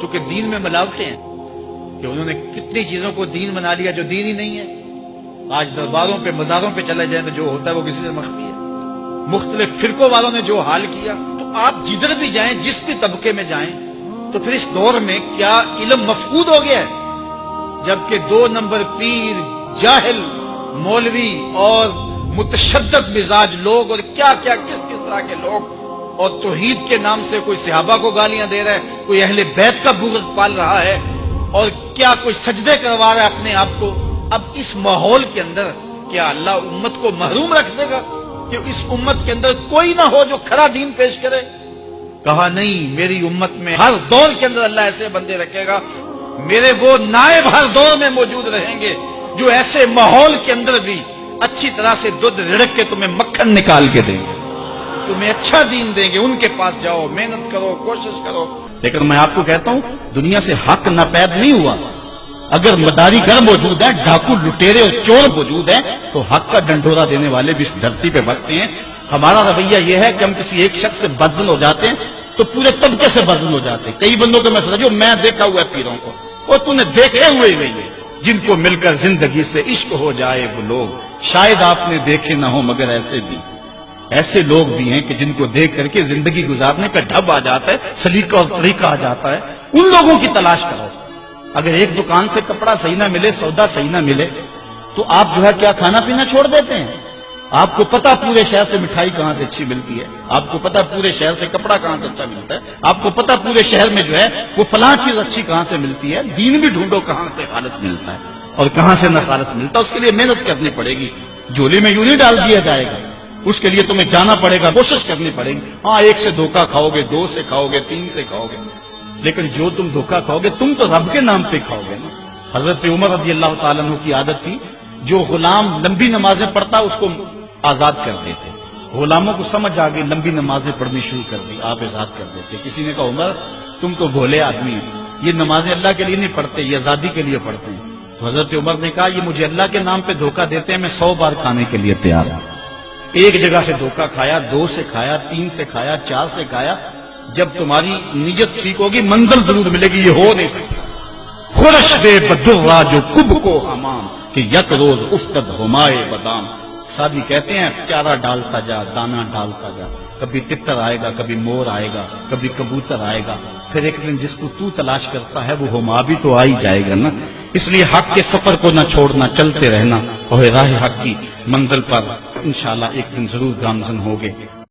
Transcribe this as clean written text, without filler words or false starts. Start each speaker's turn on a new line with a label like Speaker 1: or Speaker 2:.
Speaker 1: چونکہ دین میں ملاوٹیں ہیں کہ انہوں نے کتنی چیزوں کو دین بنا لیا جو دین ہی نہیں ہے۔ آج درباروں پہ مزاروں پہ چلے جائیں تو جو ہوتا ہے وہ کسی سے مخفی ہے۔ مختلف فرقوں والوں نے جو حال کیا، تو آپ جدھر بھی جائیں، جس بھی طبقے میں جائیں، تو پھر اس دور میں کیا علم مفقود ہو گیا ہے؟ جبکہ 2 نمبر پیر، جاہل، مولوی اور متشدد مزاج لوگ اور کیا کیا کس طرح کے لوگ، اور توحید کے نام سے کوئی صحابہ کو گالیاں دے رہا ہے، کوئی اہل بیت کا بغض پال رہا ہے، اور کیا کوئی سجدے کروا رہا ہے اپنے آپ کو۔ اب اس ماحول کے اندر کیا اللہ امت کو محروم رکھ دے گا کہ اس امت کے اندر کوئی نہ ہو جو کھرا دین پیش کرے؟ کہا نہیں، میری امت میں ہر دور کے اندر اللہ ایسے بندے رکھے گا، میرے وہ نائب ہر دور میں موجود رہیں گے جو ایسے ماحول کے اندر بھی اچھی طرح سے دودھ رڑک کے تمہیں مکھن نکال کے دیں گے، تمہیں اچھا دین دیں گے۔ ان کے پاس جاؤ، محنت کرو، کوشش کرو۔ لیکن میں آپ کو کہتا ہوں، دنیا سے حق ناپید نہیں ہوا۔ اگر مداری گر موجود ہیں، ڈاکو لٹیرے اور چور موجود ہیں، تو حق کا ڈنڈورا دینے والے بھی اس دھرتی پہ بستے ہیں۔ ہمارا رویہ یہ ہے کہ ہم کسی ایک شخص سے بدزن ہو جاتے ہیں تو پورے طبقے سے بدزن ہو جاتے ہیں۔ کئی بندوں کو میں سمجھو، میں دیکھا ہوا ہے پیروں کو، وہ تو نے دیکھے ہوئے ہی نہیں، جن کو مل کر زندگی سے عشق ہو جائے وہ لوگ شاید آپ نے دیکھے نہ ہو، مگر ایسے لوگ بھی ہیں کہ جن کو دیکھ کر کے زندگی گزارنے کا ڈھب آ جاتا ہے، سلیقہ اور طریقہ آ جاتا ہے۔ ان لوگوں کی تلاش کرو۔ اگر ایک دکان سے کپڑا صحیح نہ ملے، سودا صحیح نہ ملے، تو آپ جو ہے کیا کھانا پینا چھوڑ دیتے ہیں؟ آپ کو پتا پورے شہر سے مٹھائی کہاں سے اچھی ملتی ہے، آپ کو پتا پورے شہر سے کپڑا کہاں سے اچھا ملتا ہے، آپ کو پتا پورے شہر میں جو ہے وہ فلاں چیز اچھی کہاں سے ملتی ہے۔ دین بھی ڈھونڈو کہاں سے خالص ملتا ہے اور کہاں سے نہ خالص ملتا ہے۔ اس کے لیے محنت کرنی پڑے گی، جھولی میں یوں نہیں ڈال دیا جائے گا، اس کے لیے تمہیں جانا پڑے گا، کوشش کرنی پڑے گی۔ ہاں، 1 سے دھوکہ کھاؤ گے، 2 سے کھاؤ گے، 3 سے کھاؤ گے، لیکن جو تم دھوکہ کھاؤ گے تم تو رب کے نام پہ کھاؤ گے نا۔ حضرت عمر رضی اللہ تعالیٰ عنہ کی عادت تھی، جو غلام لمبی نمازیں پڑھتا اس کو آزاد کر دیتے۔ غلاموں کو سمجھ آ گئی، لمبی نمازیں پڑھنی شروع کر دی، آپ آزاد کر دیتے۔ کسی نے کہا عمر تم تو بھولے آدمی ہیں، یہ نمازیں اللہ کے لیے نہیں پڑھتے، یہ آزادی کے لیے پڑھتے ہیں۔ تو حضرت عمر نے کہا یہ مجھے اللہ کے نام پہ دھوکہ دیتے ہیں، میں 100 بار کھانے کے لیے تیار ہوں۔ ایک جگہ سے دھوکہ کھایا، 2 سے کھایا، 3 سے کھایا، 4 سے کھایا۔ جب تمہاری نیت ٹھیک ہوگی منزل ضرور ملے گی، یہ ہو نہیں سکتا۔ خورش دے بدرا جو کب کو حمام کہ یک روز افتد ہمائے بدام۔ سادی کہتے ہیں چارہ ڈالتا جا، دانا ڈالتا جا، کبھی تتر آئے گا، کبھی مور آئے گا، کبھی کبوتر آئے گا، پھر ایک دن جس کو تو تلاش کرتا ہے وہ ہما بھی تو آ ہی جائے گا نا۔ اس لیے حق کے سفر کو نہ چھوڑنا، چلتے رہنا اور راہ حق کی منزل پر انشاءاللہ ایک دن ضرور گامزن ہوگے۔